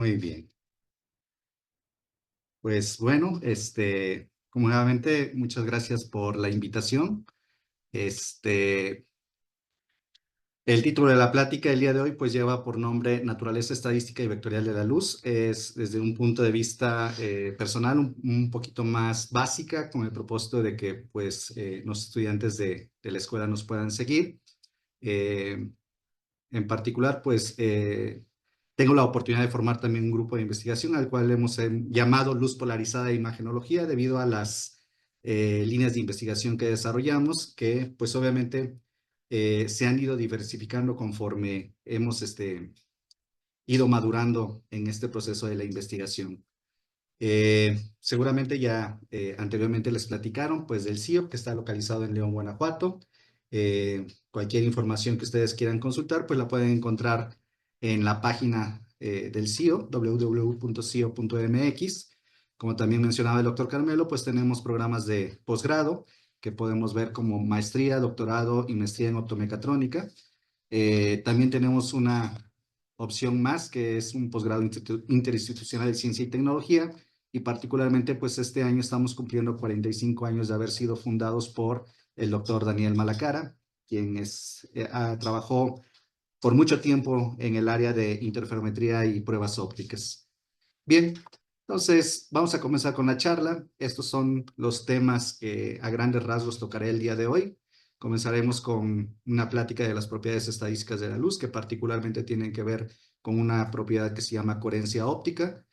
Muy bien. Pues bueno, como nuevamente, muchas gracias por la invitación. Este, el título de la plática del día de hoy pues lleva por nombre Naturaleza estadística y vectorial de la luz. Es desde un punto de vista personal un poquito más básica, con el propósito de que pues los estudiantes de la escuela nos puedan seguir. Eh, En particular, pues tengo la oportunidad de formar también un grupo de investigación al cual hemos llamado Luz Polarizada de Imagenología debido a las líneas de investigación que desarrollamos, que pues obviamente se han ido diversificando conforme hemos ido madurando en este proceso de la investigación. Seguramente ya anteriormente les platicaron pues del CIO que está localizado en León, Guanajuato. Cualquier información que ustedes quieran consultar pues la pueden encontrar en la página del CIO, www.cio.mx. Como también mencionaba el doctor Carmelo, pues tenemos programas de posgrado que podemos ver como maestría, doctorado y maestría en optomecatrónica. También tenemos una opción más que es un posgrado interinstitucional de ciencia y tecnología, y particularmente pues este año estamos cumpliendo 45 años de haber sido fundados por el doctor Daniel Malacara, quien trabajó por mucho tiempo en el área de interferometría y pruebas ópticas. Bien, entonces vamos a comenzar con la charla. Estos son los temas que a grandes rasgos tocaré el día de hoy. Comenzaremos con una plática de las propiedades estadísticas de la luz, que particularmente tienen que ver con una propiedad que se llama coherencia óptica.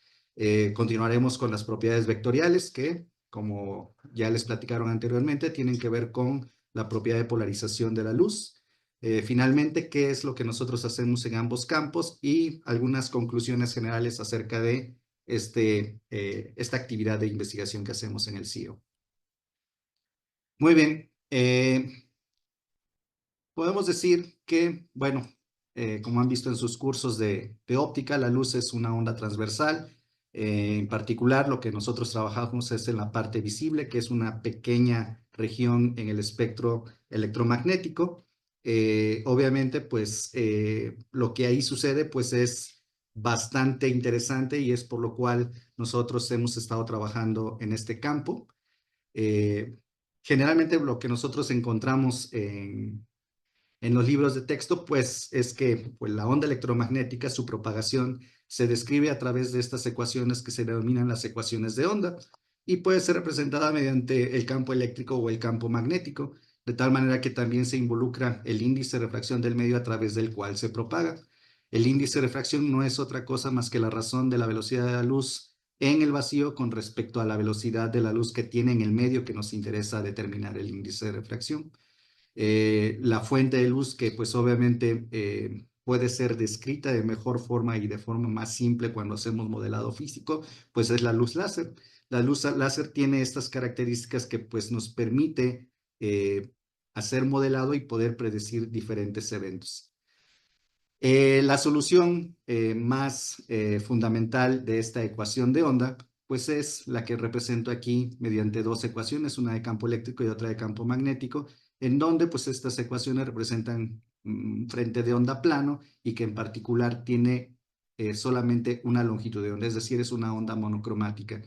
Continuaremos con las propiedades vectoriales, que, como ya les platicaron anteriormente, tienen que ver con la propiedad de polarización de la luz. Finalmente, qué es lo que nosotros hacemos en ambos campos y algunas conclusiones generales acerca de esta actividad de investigación que hacemos en el CIO. Muy bien, podemos decir que, bueno, como han visto en sus cursos de óptica, la luz es una onda transversal. En particular, lo que nosotros trabajamos es en la parte visible, que es una pequeña región en el espectro electromagnético. Obviamente, pues lo que ahí sucede, pues es bastante interesante y es por lo cual nosotros hemos estado trabajando en este campo. Eh, Generalmente lo que nosotros encontramos en los libros de texto, pues es que pues, la onda electromagnética, su propagación, se describe a través de estas ecuaciones que se denominan las ecuaciones de onda y puede ser representada mediante el campo eléctrico o el campo magnético, de tal manera que también se involucra el índice de refracción del medio a través del cual se propaga. El índice de refracción no es otra cosa más que la razón de la velocidad de la luz en el vacío con respecto a la velocidad de la luz que tiene en el medio que nos interesa determinar el índice de refracción. La fuente de luz que pues obviamente puede ser descrita de mejor forma y de forma más simple cuando hacemos modelado físico, pues es la luz láser. La luz láser tiene estas características que pues nos permite hacer modelado y poder predecir diferentes eventos. La solución más fundamental de esta ecuación de onda, pues es la que represento aquí mediante dos ecuaciones, una de campo eléctrico y otra de campo magnético, en donde pues estas ecuaciones representan un frente de onda plano y que en particular tiene solamente una longitud de onda, es decir, es una onda monocromática.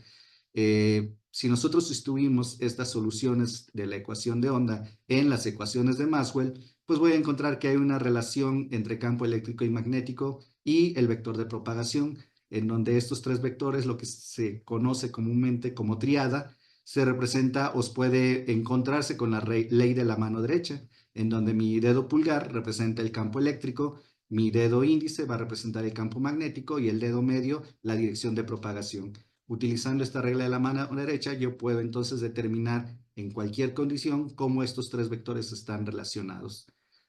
Si nosotros sustituimos estas soluciones de la ecuación de onda en las ecuaciones de Maxwell, pues voy a encontrar que hay una relación entre campo eléctrico y magnético y el vector de propagación, en donde estos tres vectores, lo que se conoce comúnmente como triada, se representa o puede encontrarse con la ley de la mano derecha, en donde mi dedo pulgar representa el campo eléctrico, mi dedo índice va a representar el campo magnético y el dedo medio la dirección de propagación. Utilizando esta regla de la mano derecha, yo puedo entonces determinar en cualquier condición cómo estos tres vectores están relacionados.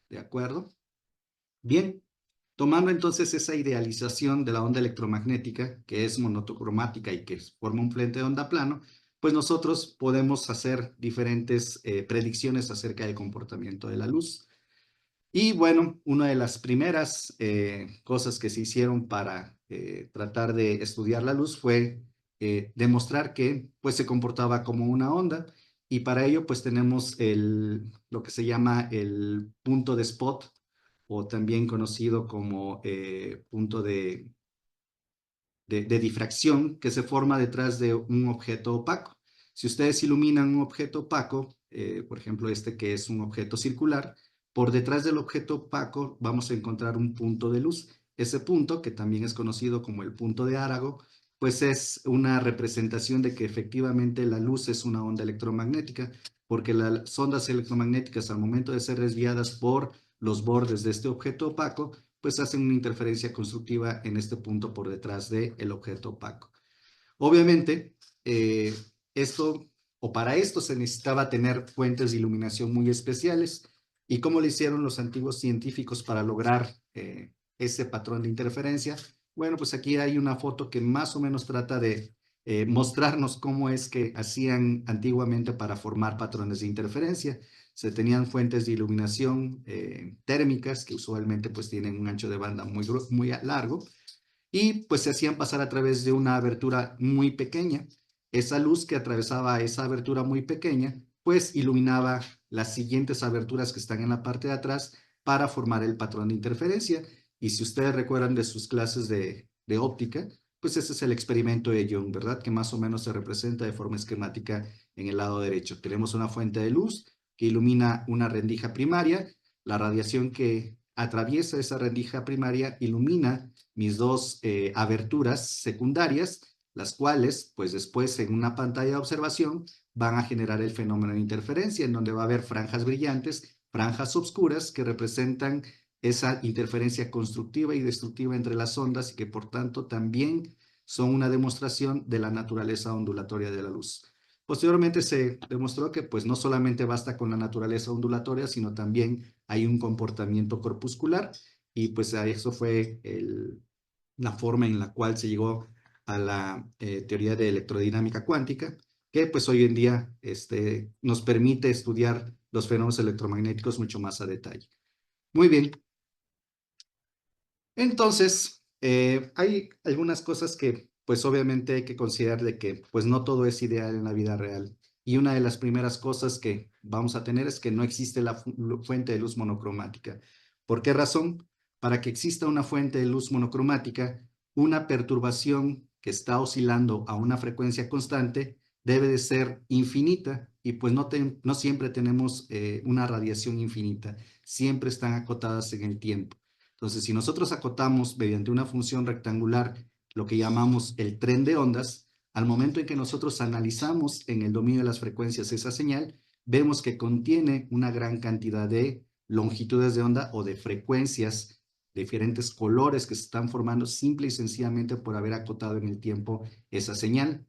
¿De acuerdo? Bien, tomando entonces esa idealización de la onda electromagnética, que es monocromática y que forma un frente de onda plano, pues nosotros podemos hacer diferentes predicciones acerca del comportamiento de la luz. Y bueno, una de las primeras cosas que se hicieron para tratar de estudiar la luz fue demostrar que pues se comportaba como una onda, y para ello pues tenemos lo que se llama el punto de spot, o también conocido como punto de difracción que se forma detrás de un objeto opaco. Si ustedes iluminan un objeto opaco, por ejemplo este que es un objeto circular, por detrás del objeto opaco vamos a encontrar un punto de luz. Ese punto, que también es conocido como el punto de Arago, pues es una representación de que efectivamente la luz es una onda electromagnética, porque las ondas electromagnéticas al momento de ser desviadas por los bordes de este objeto opaco, pues hacen una interferencia constructiva en este punto por detrás del objeto opaco. Obviamente, eh, esto o para esto se necesitaba tener fuentes de iluminación muy especiales. ¿Y cómo lo hicieron los antiguos científicos para lograr ese patrón de interferencia? Bueno, pues aquí hay una foto que más o menos trata de mostrarnos cómo es que hacían antiguamente para formar patrones de interferencia. Se tenían fuentes de iluminación térmicas que usualmente pues tienen un ancho de banda muy largo y pues se hacían pasar a través de una abertura muy pequeña. Esa luz que atravesaba esa abertura muy pequeña, pues iluminaba las siguientes aberturas que están en la parte de atrás para formar el patrón de interferencia. Y si ustedes recuerdan de sus clases de óptica, pues ese es el experimento de Young, ¿verdad? Que más o menos se representa de forma esquemática en el lado derecho. Tenemos una fuente de luz que ilumina una rendija primaria. La radiación que atraviesa esa rendija primaria ilumina mis dos aberturas secundarias, las cuales, pues después en una pantalla de observación, van a generar el fenómeno de interferencia, en donde va a haber franjas brillantes, franjas oscuras, que representan esa interferencia constructiva y destructiva entre las ondas y que por tanto también son una demostración de la naturaleza ondulatoria de la luz. Posteriormente se demostró que pues no solamente basta con la naturaleza ondulatoria, sino también hay un comportamiento corpuscular y pues a eso fue la forma en la cual se llegó a la teoría de electrodinámica cuántica, que pues hoy en día nos permite estudiar los fenómenos electromagnéticos mucho más a detalle. Muy bien, entonces hay algunas cosas que pues obviamente hay que considerar de que pues no todo es ideal en la vida real. Y una de las primeras cosas que vamos a tener es que no existe la fuente de luz monocromática. ¿Por qué razón? Para que exista una fuente de luz monocromática, una perturbación que está oscilando a una frecuencia constante debe de ser infinita y pues no siempre tenemos una radiación infinita, siempre están acotadas en el tiempo. Entonces, si nosotros acotamos mediante una función rectangular lo que llamamos el tren de ondas, al momento en que nosotros analizamos en el dominio de las frecuencias esa señal, vemos que contiene una gran cantidad de longitudes de onda o de frecuencias, diferentes colores que se están formando simple y sencillamente por haber acotado en el tiempo esa señal.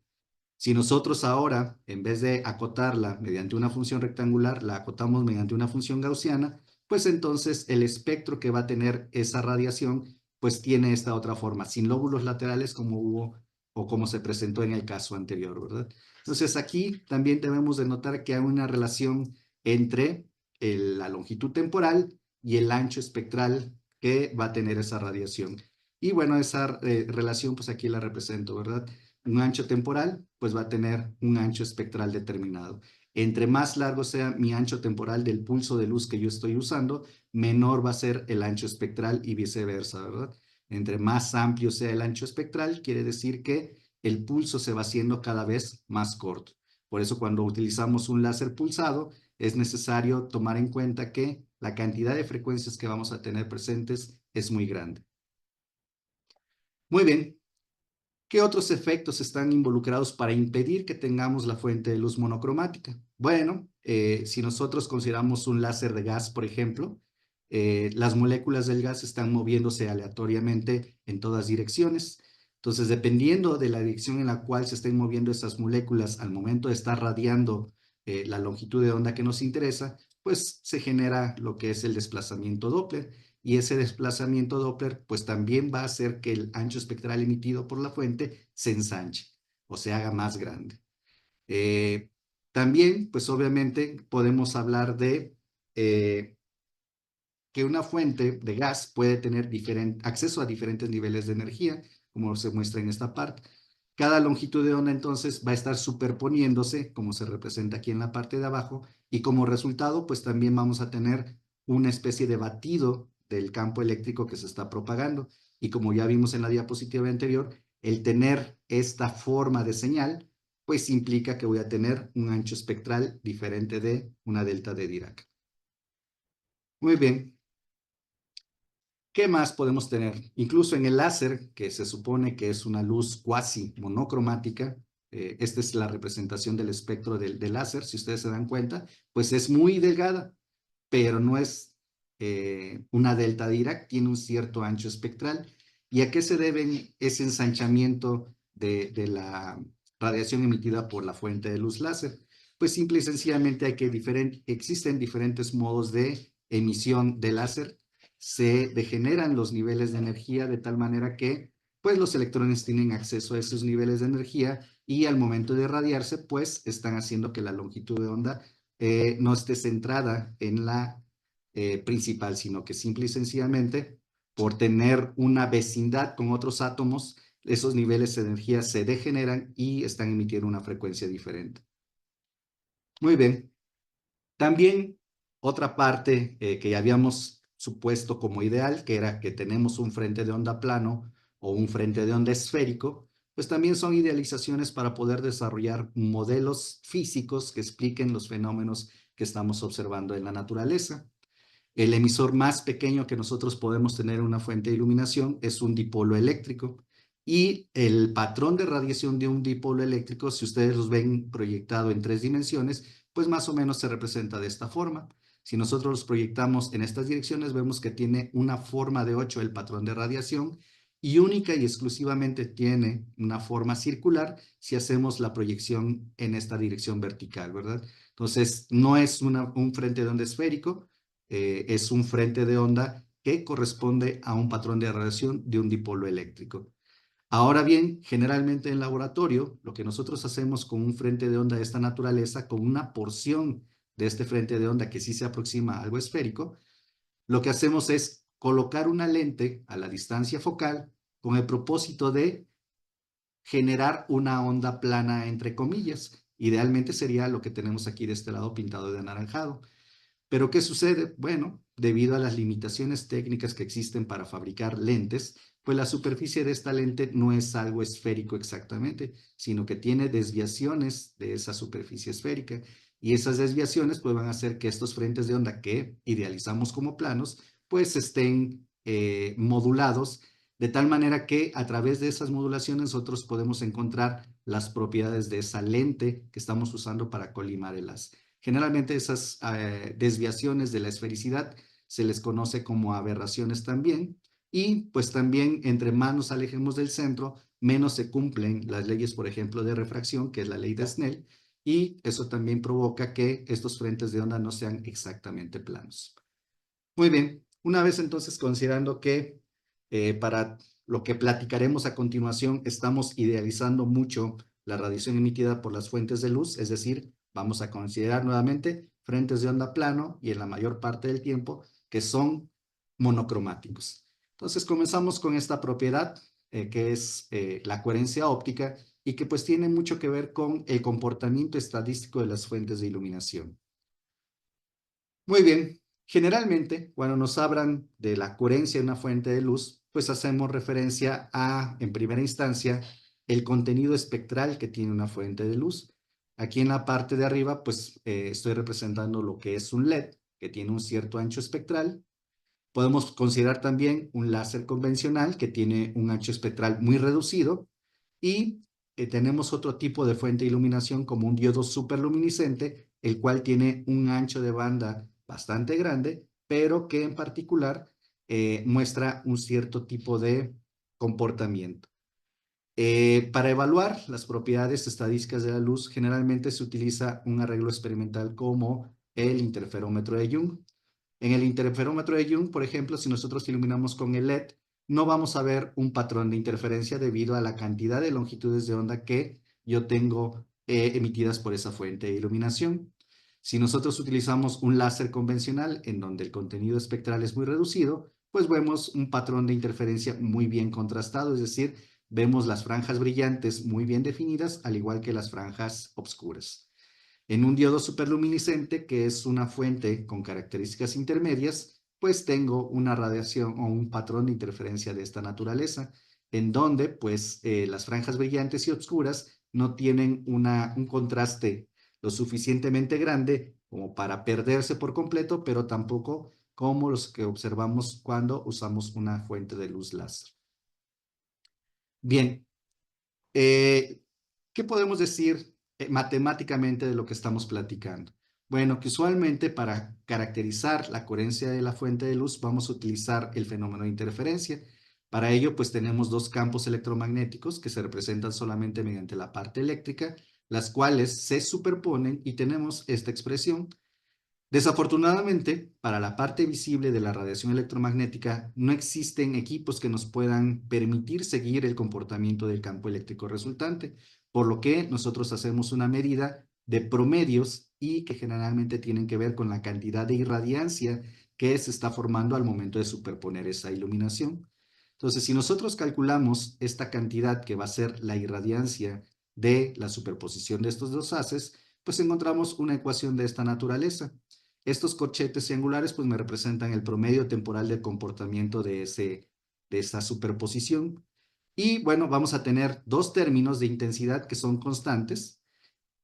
Si nosotros ahora, en vez de acotarla mediante una función rectangular, la acotamos mediante una función gaussiana, pues entonces el espectro que va a tener esa radiación, pues tiene esta otra forma, sin lóbulos laterales como hubo o como se presentó en el caso anterior, ¿verdad? Entonces aquí también debemos de notar que hay una relación entre la longitud temporal y el ancho espectral que va a tener esa radiación. Y bueno, esa relación, pues aquí la represento, ¿verdad? Un ancho temporal, pues va a tener un ancho espectral determinado. Entre más largo sea mi ancho temporal del pulso de luz que yo estoy usando, menor va a ser el ancho espectral y viceversa, ¿verdad? Entre más amplio sea el ancho espectral, quiere decir que el pulso se va haciendo cada vez más corto. Por eso cuando utilizamos un láser pulsado, es necesario tomar en cuenta que la cantidad de frecuencias que vamos a tener presentes es muy grande. Muy bien, ¿qué otros efectos están involucrados para impedir que tengamos la fuente de luz monocromática? Bueno, si nosotros consideramos un láser de gas, por ejemplo, las moléculas del gas están moviéndose aleatoriamente en todas direcciones. Entonces, dependiendo de la dirección en la cual se estén moviendo esas moléculas al momento de estar radiando la longitud de onda que nos interesa, pues se genera lo que es el desplazamiento Doppler y ese desplazamiento Doppler pues también va a hacer que el ancho espectral emitido por la fuente se ensanche o se haga más grande. Eh, También pues obviamente podemos hablar de que una fuente de gas puede tener acceso a diferentes niveles de energía, como se muestra en esta parte. Cada longitud de onda entonces va a estar superponiéndose, como se representa aquí en la parte de abajo, y como resultado, pues también vamos a tener una especie de batido del campo eléctrico que se está propagando. Y como ya vimos en la diapositiva anterior, el tener esta forma de señal, pues implica que voy a tener un ancho espectral diferente de una delta de Dirac. Muy bien. ¿Qué más podemos tener? Incluso en el láser, que se supone que es una luz cuasi monocromática, esta es la representación del espectro del láser, si ustedes se dan cuenta, pues es muy delgada, pero no es una delta Dirac, tiene un cierto ancho espectral. ¿Y a qué se debe ese ensanchamiento de la radiación emitida por la fuente de luz láser? Pues simple y sencillamente existen diferentes modos de emisión de láser. Se degeneran los niveles de energía de tal manera que pues los electrones tienen acceso a esos niveles de energía y al momento de radiarse pues están haciendo que la longitud de onda no esté centrada en la principal, sino que simple y sencillamente por tener una vecindad con otros átomos, esos niveles de energía se degeneran y están emitiendo una frecuencia diferente. Muy bien. También otra parte que ya habíamos supuesto como ideal, que era que tenemos un frente de onda plano o un frente de onda esférico, pues también son idealizaciones para poder desarrollar modelos físicos que expliquen los fenómenos que estamos observando en la naturaleza. El emisor más pequeño que nosotros podemos tener en una fuente de iluminación es un dipolo eléctrico. Y el patrón de radiación de un dipolo eléctrico, si ustedes los ven proyectado en 3 dimensiones, pues más o menos se representa de esta forma. Si nosotros los proyectamos en estas direcciones, vemos que tiene una forma de 8 el patrón de radiación y única y exclusivamente tiene una forma circular si hacemos la proyección en esta dirección vertical, ¿verdad? Entonces, no es un frente de onda esférico, es un frente de onda que corresponde a un patrón de radiación de un dipolo eléctrico. Ahora bien, generalmente en laboratorio, lo que nosotros hacemos con un frente de onda de esta naturaleza, con una porción de este frente de onda que sí se aproxima a algo esférico, lo que hacemos es colocar una lente a la distancia focal con el propósito de generar una onda plana, entre comillas. Idealmente sería lo que tenemos aquí de este lado pintado de anaranjado. Pero ¿qué sucede? Bueno, debido a las limitaciones técnicas que existen para fabricar lentes, pues la superficie de esta lente no es algo esférico exactamente, sino que tiene desviaciones de esa superficie esférica. Y esas desviaciones pues van a hacer que estos frentes de onda que idealizamos como planos, pues estén modulados de tal manera que a través de esas modulaciones nosotros podemos encontrar las propiedades de esa lente que estamos usando para colimar el haz. Generalmente esas desviaciones de la esfericidad se les conoce como aberraciones también y pues también entre más nos alejemos del centro, menos se cumplen las leyes, por ejemplo, de refracción, que es la ley de Snell, y eso también provoca que estos frentes de onda no sean exactamente planos. Muy bien, una vez entonces considerando que para lo que platicaremos a continuación estamos idealizando mucho la radiación emitida por las fuentes de luz, es decir, vamos a considerar nuevamente frentes de onda plano y en la mayor parte del tiempo que son monocromáticos. Entonces comenzamos con esta propiedad que es la coherencia óptica y que pues tiene mucho que ver con el comportamiento estadístico de las fuentes de iluminación. Muy bien, generalmente cuando nos hablan de la coherencia de una fuente de luz, pues hacemos referencia a, en primera instancia, el contenido espectral que tiene una fuente de luz. Aquí en la parte de arriba, pues estoy representando lo que es un LED, que tiene un cierto ancho espectral. Podemos considerar también un láser convencional, que tiene un ancho espectral muy reducido. Y tenemos otro tipo de fuente de iluminación como un diodo superluminiscente, el cual tiene un ancho de banda bastante grande, pero que en particular muestra un cierto tipo de comportamiento. Para evaluar las propiedades estadísticas de la luz, generalmente se utiliza un arreglo experimental como el interferómetro de Young. En el interferómetro de Young, por ejemplo, si nosotros iluminamos con el LED, no vamos a ver un patrón de interferencia debido a la cantidad de longitudes de onda que yo tengo emitidas por esa fuente de iluminación. Si nosotros utilizamos un láser convencional en donde el contenido espectral es muy reducido, pues vemos un patrón de interferencia muy bien contrastado, es decir, vemos las franjas brillantes muy bien definidas, al igual que las franjas oscuras. En un diodo superluminiscente, que es una fuente con características intermedias, pues tengo una radiación o un patrón de interferencia de esta naturaleza. en donde pues las franjas brillantes y oscuras no tienen un contraste lo suficientemente grande como para perderse por completo, pero tampoco como los que observamos cuando usamos una fuente de luz láser. Bien, ¿qué podemos decir matemáticamente de lo que estamos platicando? Bueno, que usualmente para caracterizar la coherencia de la fuente de luz vamos a utilizar el fenómeno de interferencia. Para ello, pues tenemos dos campos electromagnéticos que se representan solamente mediante la parte eléctrica, las cuales se superponen y tenemos esta expresión. Desafortunadamente, para la parte visible de la radiación electromagnética, no existen equipos que nos puedan permitir seguir el comportamiento del campo eléctrico resultante, por lo que nosotros hacemos una medida de promedios y que generalmente tienen que ver con la cantidad de irradiancia que se está formando al momento de superponer esa iluminación. Entonces, si nosotros calculamos esta cantidad que va a ser la irradiancia de la superposición de estos dos haces, pues encontramos una ecuación de esta naturaleza. Estos corchetes triangulares pues me representan el promedio temporal del comportamiento de esa superposición. Y bueno, vamos a tener dos términos de intensidad que son constantes,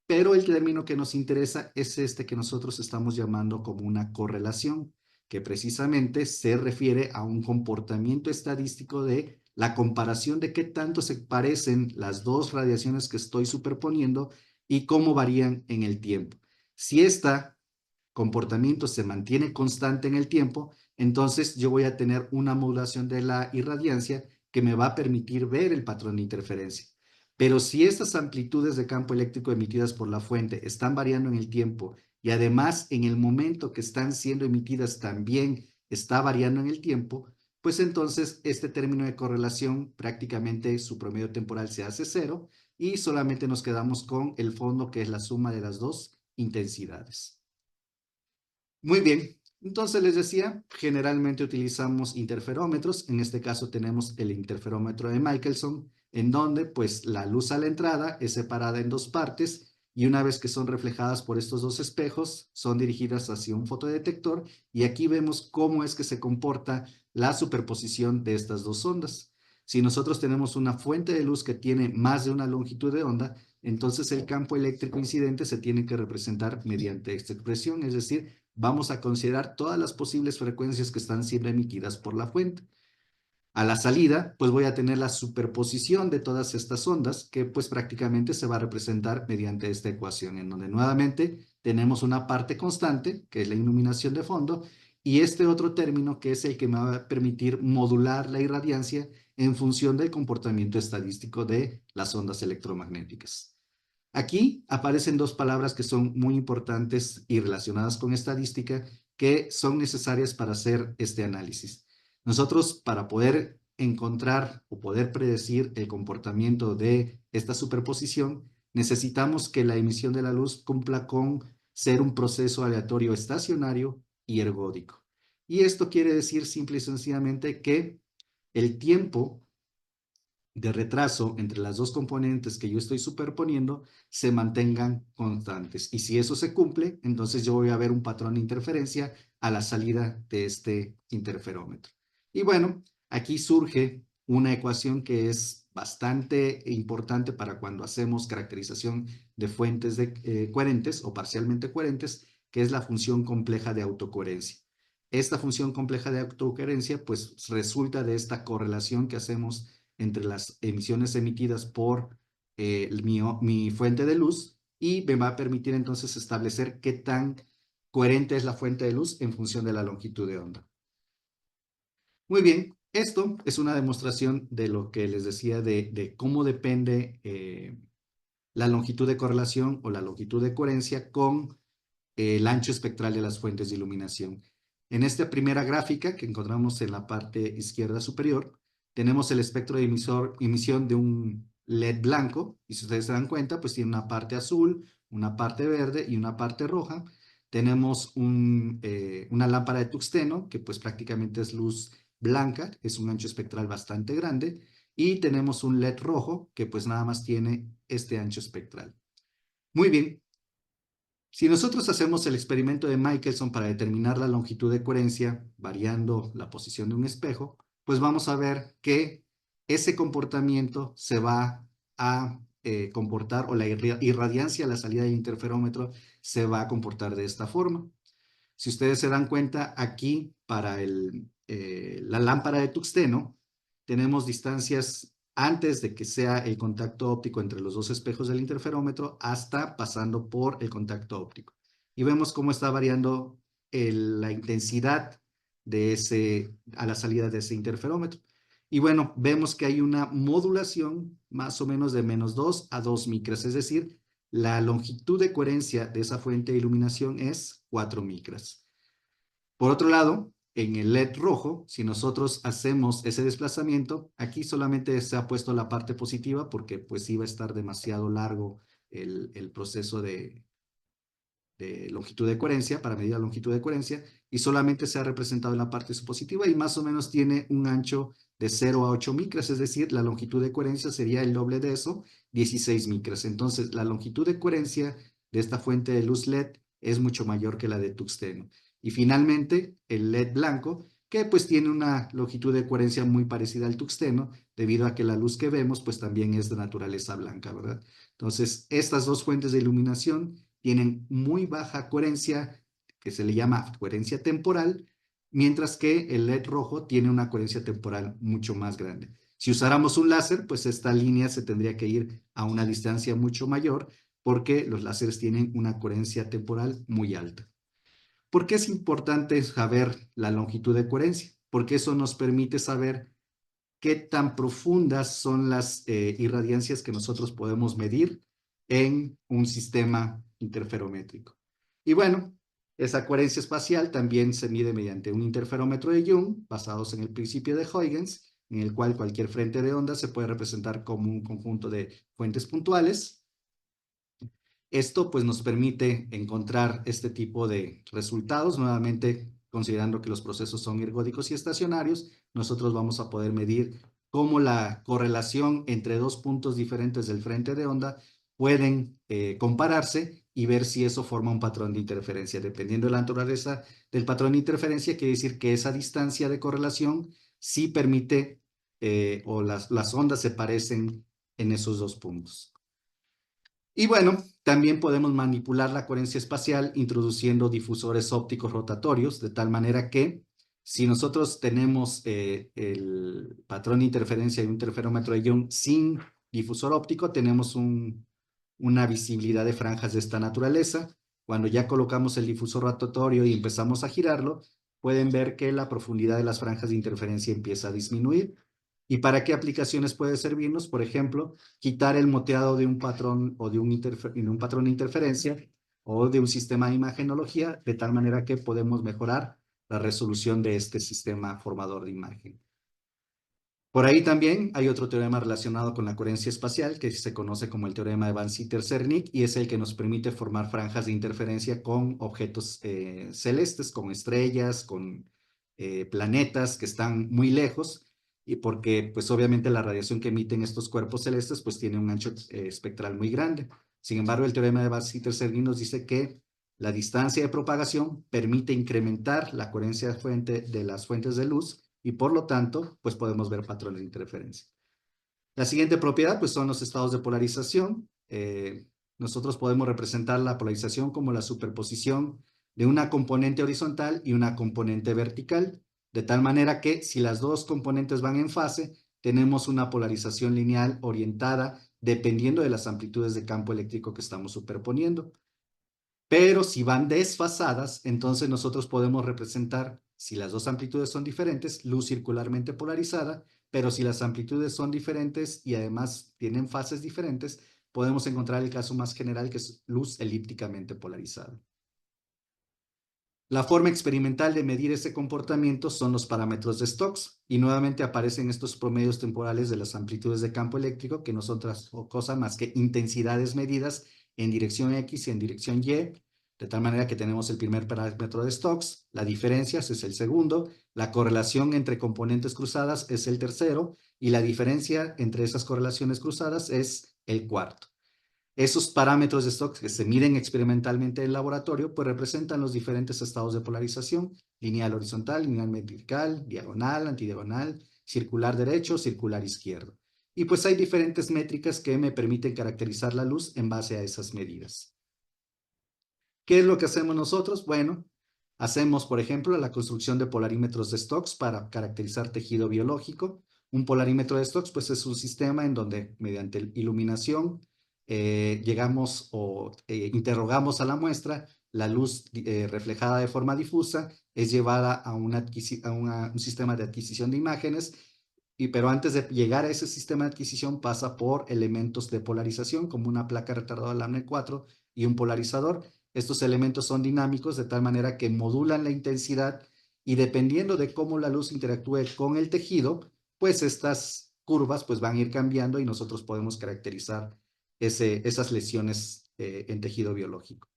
pero el término que nos interesa es este que nosotros estamos llamando como una correlación, que precisamente se refiere a un comportamiento estadístico de la comparación de qué tanto se parecen las dos radiaciones que estoy superponiendo y cómo varían en el tiempo. Si esta comportamiento se mantiene constante en el tiempo, entonces yo voy a tener una modulación de la irradiancia que me va a permitir ver el patrón de interferencia. Pero si estas amplitudes de campo eléctrico emitidas por la fuente están variando en el tiempo y además en el momento que están siendo emitidas también está variando en el tiempo, pues entonces este término de correlación prácticamente su promedio temporal se hace cero y solamente nos quedamos con el fondo que es la suma de las dos intensidades. Muy bien, entonces les decía, generalmente utilizamos interferómetros, en este caso tenemos el interferómetro de Michelson, en donde pues la luz a la entrada es separada en dos partes y una vez que son reflejadas por estos dos espejos, son dirigidas hacia un fotodetector y aquí vemos cómo es que se comporta la superposición de estas dos ondas. Si nosotros tenemos una fuente de luz que tiene más de una longitud de onda, entonces el campo eléctrico incidente se tiene que representar mediante esta expresión, es decir, vamos a considerar todas las posibles frecuencias que están siendo emitidas por la fuente. A la salida, pues voy a tener la superposición de todas estas ondas que pues prácticamente se va a representar mediante esta ecuación, en donde nuevamente tenemos una parte constante, que es la iluminación de fondo, y este otro término que es el que me va a permitir modular la irradiancia en función del comportamiento estadístico de las ondas electromagnéticas. Aquí aparecen dos palabras que son muy importantes y relacionadas con estadística que son necesarias para hacer este análisis. Nosotros, para poder encontrar o poder predecir el comportamiento de esta superposición, necesitamos que la emisión de la luz cumpla con ser un proceso aleatorio estacionario y ergódico. Y esto quiere decir simple y sencillamente que el tiempo de retraso entre las dos componentes que yo estoy superponiendo se mantengan constantes. Y si eso se cumple, entonces yo voy a ver un patrón de interferencia a la salida de este interferómetro. Y bueno, aquí surge una ecuación que es bastante importante para cuando hacemos caracterización de fuentes coherentes o parcialmente coherentes, que es la función compleja de autocoherencia. Esta función compleja de autocoherencia pues resulta de esta correlación que hacemos entre las emisiones emitidas por mi fuente de luz y me va a permitir entonces establecer qué tan coherente es la fuente de luz en función de la longitud de onda. Muy bien, esto es una demostración de lo que les decía de cómo depende la longitud de correlación o la longitud de coherencia con el ancho espectral de las fuentes de iluminación. En esta primera gráfica que encontramos en la parte izquierda superior, tenemos el espectro de emisión de un LED blanco, y si ustedes se dan cuenta, pues tiene una parte azul, una parte verde y una parte roja. Tenemos una lámpara de tuxteno, que pues prácticamente es luz blanca, es un ancho espectral bastante grande, y tenemos un LED rojo, que pues nada más tiene este ancho espectral. Muy bien, si nosotros hacemos el experimento de Michelson para determinar la longitud de coherencia variando la posición de un espejo, pues vamos a ver que ese comportamiento se va a comportar, o la irradiancia a la salida del interferómetro se va a comportar de esta forma. Si ustedes se dan cuenta, aquí para la lámpara de tungsteno, tenemos distancias antes de que sea el contacto óptico entre los dos espejos del interferómetro hasta pasando por el contacto óptico. Y vemos cómo está variando la intensidad a la salida de ese interferómetro. Y bueno, vemos que hay una modulación más o menos de -2 a 2 micras, es decir, la longitud de coherencia de esa fuente de iluminación es 4 micras. Por otro lado, en el LED rojo, si nosotros hacemos ese desplazamiento, aquí solamente se ha puesto la parte positiva porque pues iba a estar demasiado largo el proceso de longitud de coherencia, para medir la longitud de coherencia, y solamente se ha representado en la parte positiva y más o menos tiene un ancho de 0 a 8 micras, es decir, la longitud de coherencia sería el doble de eso, 16 micras. Entonces, la longitud de coherencia de esta fuente de luz LED es mucho mayor que la de tungsteno. Y finalmente, el LED blanco, que pues tiene una longitud de coherencia muy parecida al tungsteno, debido a que la luz que vemos pues también es de naturaleza blanca, ¿verdad? Entonces, estas dos fuentes de iluminación tienen muy baja coherencia, que se le llama coherencia temporal, mientras que el LED rojo tiene una coherencia temporal mucho más grande. Si usáramos un láser, pues esta línea se tendría que ir a una distancia mucho mayor porque los láseres tienen una coherencia temporal muy alta. ¿Por qué es importante saber la longitud de coherencia? Porque eso nos permite saber qué tan profundas son las irradiancias que nosotros podemos medir en un sistema interferométrico. Y bueno, esa coherencia espacial también se mide mediante un interferómetro de Young, basados en el principio de Huygens, en el cual cualquier frente de onda se puede representar como un conjunto de fuentes puntuales. Esto pues nos permite encontrar este tipo de resultados. Nuevamente, considerando que los procesos son ergódicos y estacionarios, nosotros vamos a poder medir cómo la correlación entre dos puntos diferentes del frente de onda pueden compararse y ver si eso forma un patrón de interferencia. Dependiendo de la naturaleza del patrón de interferencia, quiere decir que esa distancia de correlación sí permite o las ondas se parecen en esos dos puntos. Y bueno, también podemos manipular la coherencia espacial introduciendo difusores ópticos rotatorios, de tal manera que si nosotros tenemos el patrón de interferencia de un interferómetro de Young sin difusor óptico, tenemos una visibilidad de franjas de esta naturaleza. Cuando ya colocamos el difusor rotatorio y empezamos a girarlo, pueden ver que la profundidad de las franjas de interferencia empieza a disminuir. ¿Y para qué aplicaciones puede servirnos? Por ejemplo, quitar el moteado de un patrón o de un patrón de interferencia o de un sistema de imagenología, de tal manera que podemos mejorar la resolución de este sistema formador de imagen. Por ahí también hay otro teorema relacionado con la coherencia espacial que se conoce como el teorema de Van Sitter-Cernik y es el que nos permite formar franjas de interferencia con objetos celestes, con estrellas, con planetas que están muy lejos y porque pues obviamente la radiación que emiten estos cuerpos celestes pues tiene un ancho espectral muy grande. Sin embargo, el teorema de Van Sitter-Cernik nos dice que la distancia de propagación permite incrementar la coherencia de las fuentes de luz y por lo tanto, pues podemos ver patrones de interferencia. La siguiente propiedad, pues son los estados de polarización. Nosotros podemos representar la polarización como la superposición de una componente horizontal y una componente vertical, de tal manera que si las dos componentes van en fase, tenemos una polarización lineal orientada dependiendo de las amplitudes de campo eléctrico que estamos superponiendo. Pero si van desfasadas, entonces nosotros podemos representar, si las dos amplitudes son diferentes, luz circularmente polarizada, pero si las amplitudes son diferentes y además tienen fases diferentes, podemos encontrar el caso más general que es luz elípticamente polarizada. La forma experimental de medir ese comportamiento son los parámetros de Stokes y nuevamente aparecen estos promedios temporales de las amplitudes de campo eléctrico que no son otra cosa más que intensidades medidas en dirección X y en dirección Y, de tal manera que tenemos el primer parámetro de Stokes, la diferencia es el segundo, la correlación entre componentes cruzadas es el tercero y la diferencia entre esas correlaciones cruzadas es el cuarto. Esos parámetros de Stokes que se miden experimentalmente en el laboratorio, pues representan los diferentes estados de polarización, lineal horizontal, lineal vertical, diagonal, antidiagonal, circular derecho, circular izquierdo. Y pues hay diferentes métricas que me permiten caracterizar la luz en base a esas medidas. ¿Qué es lo que hacemos nosotros? Bueno, hacemos, por ejemplo, la construcción de polarímetros de Stokes para caracterizar tejido biológico. Un polarímetro de Stokes, pues es un sistema en donde mediante iluminación llegamos o interrogamos a la muestra, la luz reflejada de forma difusa es llevada a un sistema de adquisición de imágenes, pero antes de llegar a ese sistema de adquisición pasa por elementos de polarización como una placa retardadora Lamé 4 y un polarizador. Estos elementos son dinámicos de tal manera que modulan la intensidad y dependiendo de cómo la luz interactúe con el tejido, pues estas curvas pues van a ir cambiando y nosotros podemos caracterizar esas lesiones en tejido biológico.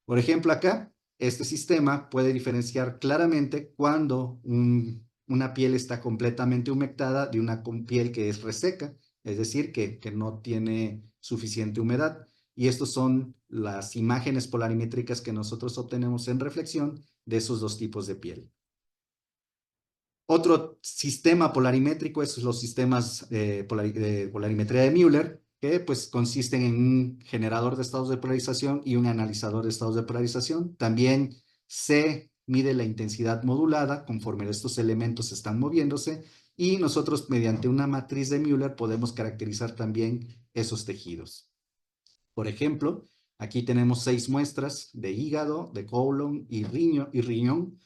Por ejemplo, acá, este sistema puede diferenciar claramente cuando una piel está completamente humectada de una piel que es reseca, es decir, que no tiene suficiente humedad. Y estos son las imágenes polarimétricas que nosotros obtenemos en reflexión de esos dos tipos de piel. Otro sistema polarimétrico es los sistemas de polarimetría de Müller, que pues consisten en un generador de estados de polarización y un analizador de estados de polarización. También se mide la intensidad modulada conforme estos elementos están moviéndose y nosotros mediante una matriz de Müller podemos caracterizar también esos tejidos. Por ejemplo, aquí tenemos 6 muestras de hígado, de colon y riñón,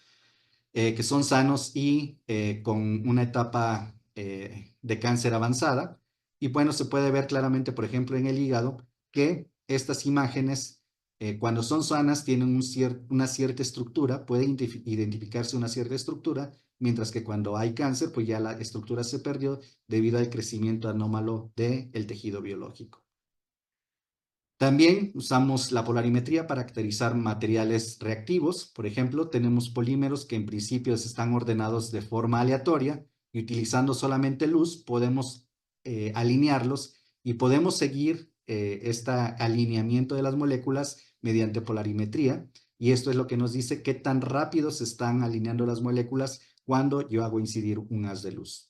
que son sanos y con una etapa de cáncer avanzada. Y bueno, se puede ver claramente, por ejemplo, en el hígado, que estas imágenes, cuando son sanas, tienen una cierta estructura, puede identificarse una cierta estructura, mientras que cuando hay cáncer, pues ya la estructura se perdió debido al crecimiento anómalo del tejido biológico. También usamos la polarimetría para caracterizar materiales reactivos. Por ejemplo, tenemos polímeros que en principio están ordenados de forma aleatoria y utilizando solamente luz podemos alinearlos y podemos seguir este alineamiento de las moléculas mediante polarimetría. Y esto es lo que nos dice qué tan rápido se están alineando las moléculas cuando yo hago incidir un haz de luz.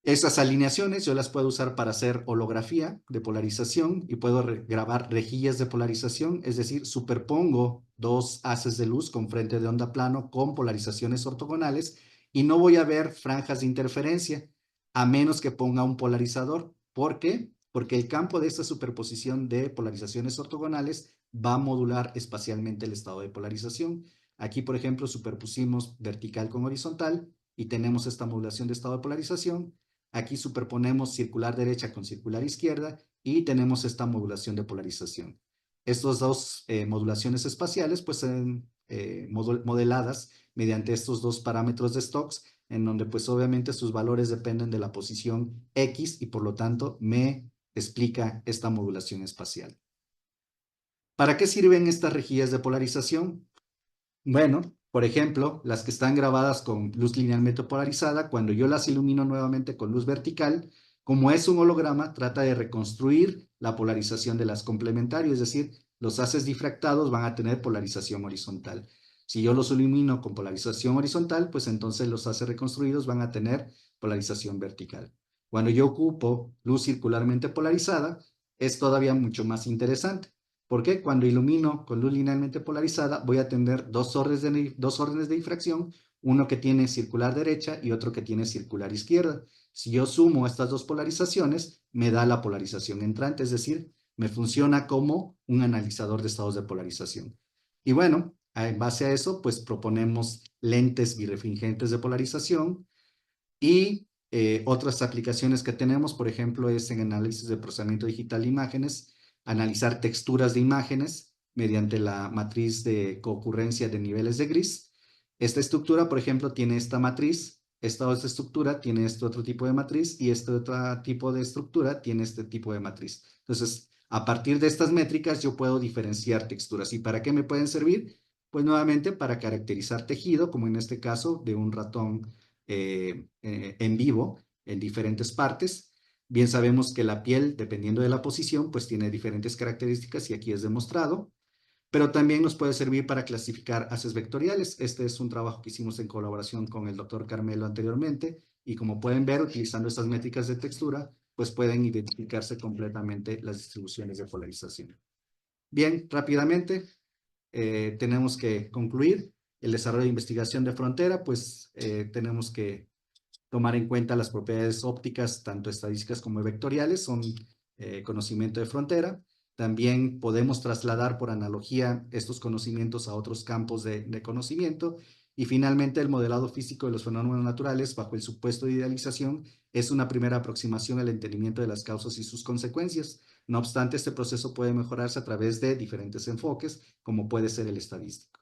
Esas alineaciones yo las puedo usar para hacer holografía de polarización y puedo grabar rejillas de polarización, es decir, superpongo dos haces de luz con frente de onda plano con polarizaciones ortogonales y no voy a ver franjas de interferencia a menos que ponga un polarizador. ¿Por qué? Porque el campo de esta superposición de polarizaciones ortogonales va a modular espacialmente el estado de polarización. Aquí, por ejemplo, superpusimos vertical con horizontal y tenemos esta modulación de estado de polarización. Aquí superponemos circular derecha con circular izquierda y tenemos esta modulación de polarización. Estas dos modulaciones espaciales pues son modeladas mediante estos dos parámetros de Stokes, en donde pues obviamente sus valores dependen de la posición X y por lo tanto me explica esta modulación espacial. ¿Para qué sirven estas rejillas de polarización? Bueno, por ejemplo, las que están grabadas con luz linealmente polarizada, cuando yo las ilumino nuevamente con luz vertical, como es un holograma, trata de reconstruir la polarización de las complementarias, es decir, los haces difractados van a tener polarización horizontal. Si yo los ilumino con polarización horizontal, pues entonces los haces reconstruidos van a tener polarización vertical. Cuando yo ocupo luz circularmente polarizada, es todavía mucho más interesante. Porque cuando ilumino con luz linealmente polarizada voy a tener dos órdenes de difracción, uno que tiene circular derecha y otro que tiene circular izquierda. Si yo sumo estas dos polarizaciones, me da la polarización entrante, es decir, me funciona como un analizador de estados de polarización. Y bueno, en base a eso, pues proponemos lentes birefringentes de polarización y otras aplicaciones que tenemos, por ejemplo, es en análisis de procesamiento digital de imágenes, analizar texturas de imágenes mediante la matriz de concurrencia de niveles de gris. Esta estructura, por ejemplo, tiene esta matriz, esta otra estructura tiene este otro tipo de matriz y este otro tipo de estructura tiene este tipo de matriz. Entonces, a partir de estas métricas yo puedo diferenciar texturas. ¿Y para qué me pueden servir? Pues nuevamente para caracterizar tejido, como en este caso de un ratón en vivo en diferentes partes. Bien sabemos que la piel, dependiendo de la posición, pues tiene diferentes características y aquí es demostrado. pero también nos puede servir para clasificar haces vectoriales. Este es un trabajo que hicimos en colaboración con el doctor Carmelo anteriormente, y como pueden ver, utilizando estas métricas de textura, pues pueden identificarse completamente las distribuciones de polarización. Bien, rápidamente, tenemos que concluir el desarrollo de investigación de frontera, pues tenemos que tomar en cuenta las propiedades ópticas, tanto estadísticas como vectoriales, son conocimiento de frontera. También podemos trasladar por analogía estos conocimientos a otros campos de conocimiento. Y finalmente, el modelado físico de los fenómenos naturales bajo el supuesto de idealización es una primera aproximación al entendimiento de las causas y sus consecuencias. No obstante, este proceso puede mejorarse a través de diferentes enfoques, como puede ser el estadístico.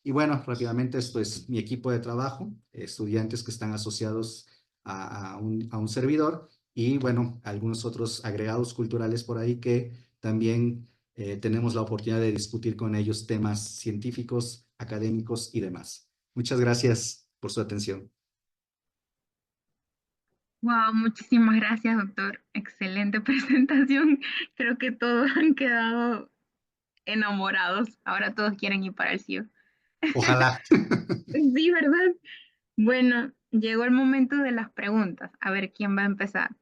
Y bueno, rápidamente esto es mi equipo de trabajo, estudiantes que están asociados a un servidor, y bueno, algunos otros agregados culturales por ahí que también tenemos la oportunidad de discutir con ellos temas científicos, académicos y demás. Muchas gracias por su atención. Wow, muchísimas gracias, doctor. Excelente presentación. Creo que todos han quedado enamorados. Ahora todos quieren ir para el CIO. Ojalá. Sí, ¿verdad? Bueno, llegó el momento de las preguntas. A ver quién va a empezar.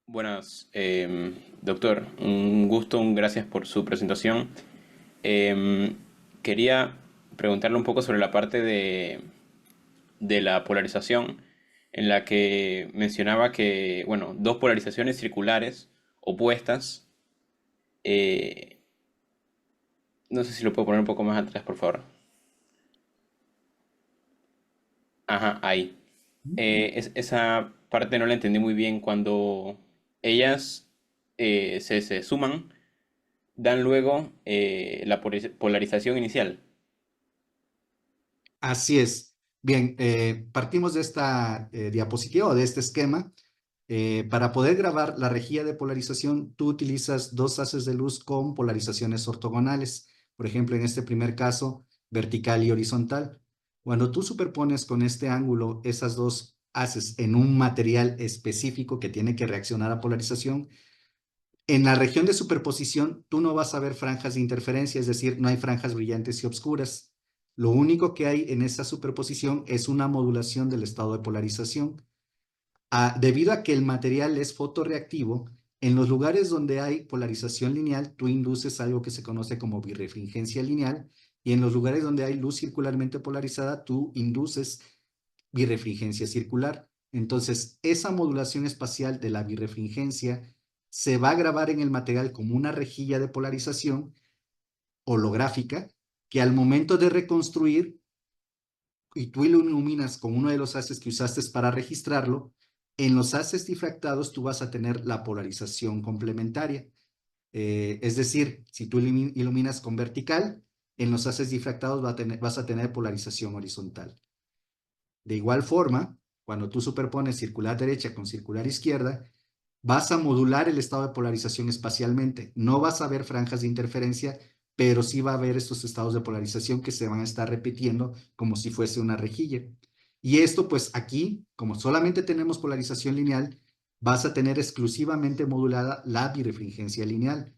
Buenas, doctor. Un gusto, un gracias por su presentación. Em, Quería preguntarle un poco sobre la parte de la polarización, en la que mencionaba que, bueno, dos polarizaciones circulares opuestas. eh, no sé si lo puedo poner un poco más atrás, por favor. Ajá, ahí. Esa parte no la entendí muy bien. Cuando ellas se suman, dan luego la polarización inicial. Así es. Bien, partimos de esta diapositiva o de este esquema. Para poder grabar la rejilla de polarización, tú utilizas dos haces de luz con polarizaciones ortogonales. Por ejemplo, en este primer caso, vertical y horizontal. Cuando tú superpones con este ángulo esas dos haces en un material específico que tiene que reaccionar a polarización, en la región de superposición, tú no vas a ver franjas de interferencia, es decir, no hay franjas brillantes y oscuras. Lo único que hay en esa superposición es una modulación del estado de polarización. Debido a que el material es fotorreactivo, en los lugares donde hay polarización lineal, tú induces algo que se conoce como birrefringencia lineal, y en los lugares donde hay luz circularmente polarizada, tú induces birrefringencia circular. Entonces, esa modulación espacial de la birrefringencia se va a grabar en el material como una rejilla de polarización holográfica que al momento de reconstruir y tú iluminas con uno de los haces que usaste para registrarlo, en los haces difractados tú vas a tener la polarización complementaria. Es decir, si tú iluminas con vertical, en los haces difractados vas a tener polarización horizontal. De igual forma, cuando tú superpones circular derecha con circular izquierda, vas a modular el estado de polarización espacialmente. No vas a ver franjas de interferencia, pero sí va a haber estos estados de polarización que se van a estar repitiendo como si fuese una rejilla. Y esto, pues aquí, como solamente tenemos polarización lineal, vas a tener exclusivamente modulada la birefringencia lineal.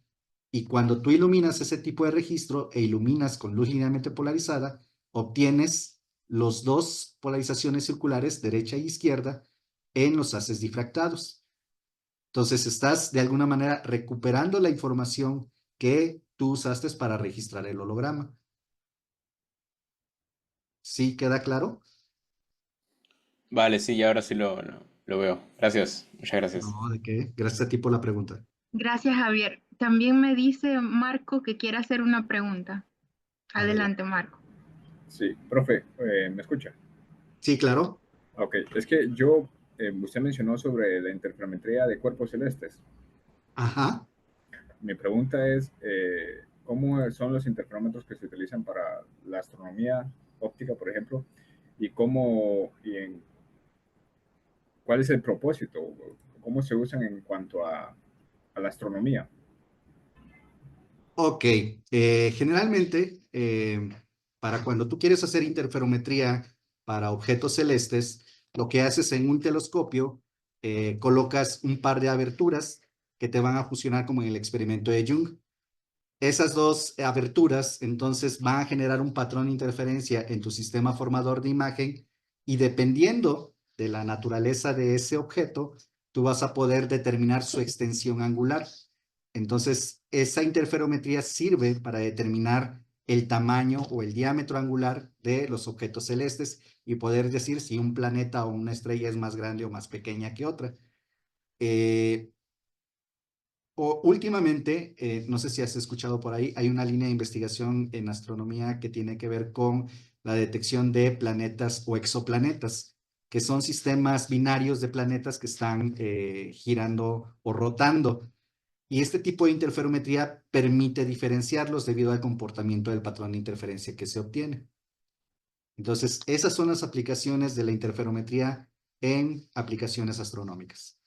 Y cuando tú iluminas ese tipo de registro e iluminas con luz linealmente polarizada, obtienes los dos polarizaciones circulares, derecha e izquierda, en los haces difractados. Entonces, estás de alguna manera recuperando la información que tú usaste para registrar el holograma. ¿Sí queda claro? Vale, sí, y ahora sí lo veo. Gracias, muchas gracias. No, ¿de qué? Gracias a ti por la pregunta. Gracias, Javier. También me dice Marco que quiere hacer una pregunta. Adelante. Adelante, Marco. Sí, profe, ¿me escucha? Sí, claro. Ok, es que usted mencionó sobre la interferometría de cuerpos celestes. Ajá. Mi pregunta es, ¿cómo son los interferómetros que se utilizan para la astronomía óptica, por ejemplo? ¿Y cuál es el propósito? cómo se usan en cuanto a la astronomía? Ok, generalmente para cuando tú quieres hacer interferometría para objetos celestes, lo que haces en un telescopio, colocas un par de aberturas que te van a funcionar como en el experimento de Young. Esas dos aberturas entonces van a generar un patrón de interferencia en tu sistema formador de imagen y dependiendo de la naturaleza de ese objeto, tú vas a poder determinar su extensión angular. Entonces, esa interferometría sirve para determinar el tamaño o el diámetro angular de los objetos celestes y poder decir si un planeta o una estrella es más grande o más pequeña que otra. Últimamente, no sé si has escuchado por ahí, hay una línea de investigación en astronomía que tiene que ver con la detección de planetas o exoplanetas, que son sistemas binarios de planetas que están girando o rotando. Y este tipo de interferometría permite diferenciarlos debido al comportamiento del patrón de interferencia que se obtiene. Entonces, esas son las aplicaciones de la interferometría en aplicaciones astronómicas.